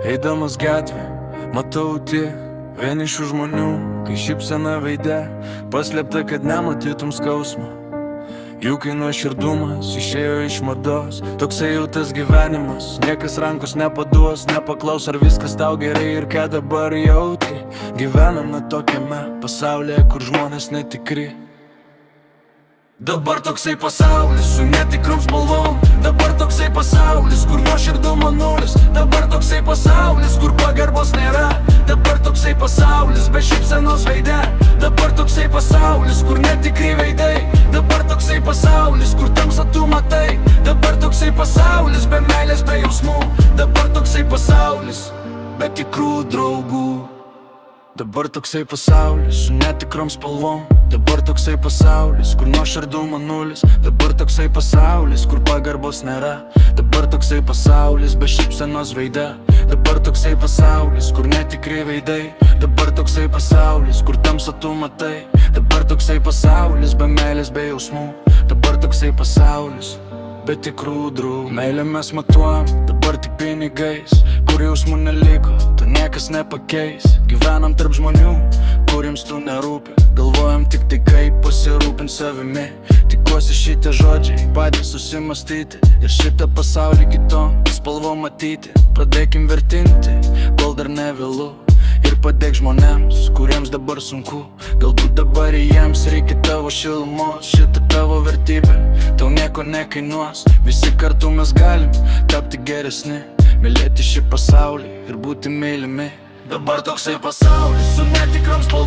Eidamas gatvė, matau tiek vienišų žmonių, kai šypsena veide paslėpta, kad nematytum skausmo. Jų kai nuoširdumas išėjo iš mados, toksai jau tas gyvenimas. Niekas rankos nepaduos, nepaklaus, ar viskas tau gerai ir ką dabar jauti. Gyvename tokiame pasaulyje, kur žmonės netikri. Dabar toksai pasaulis su netikrom spalvom. Dabar toksai pasaulis, kur nuoširdumo nulis. Dabar toksai pasaulis, kur pagarbos nėra. Dabar toksai pasaulis be šypsenos veide. Dabar toksai pasaulis, kur netikri veidai. Dabar toksai pasaulis, kur tamsą tu matai. Dabar toksai pasaulis be meilės, be jausmų. Dabar toksai pasaulis be tikrų draugų. Dabar toksai pasaulis su netikrom spalvom. Dabar toksai pasaulis, kur nuoširdumo nulis. Dabar toksai pasaulis, kur pagarbos nėra. Dabar toksai pasaulis be šypsenos veide. Dabar toksai pasaulis, kur netikri veidai. Dabar toksai pasaulis, kur tamsą tu matai. Dabar toksai pasaulis be meilės, be jausmų. Dabar toksai pasaulis be tikrų draugų. Meilę mes matuojam, dabar tik pinigais. Kur jausmų neliko, to niekas nepakeis. Gyvenam tarp žmonių, kuriems tu nerūpi. Galvojam tik tai kaip pasirūpint savimi. Tikiuosi šitie žodžiai padės susimastyti ir šitą pasaulį kitom spalvom matyti. Pradėkim vertinti, kol dar nevėlu. Ir padėk žmonėms, kuriems dabar sunku. Galbūt dabar jiems reikia tavo šilumos. Šita tavo vertybė tau nieko nekainuos. Visi kartu mes galim tapti geresni, mylėti šį pasaulį ir būti mylimi. Dabar toksai pasaulis su netikrom spalvom.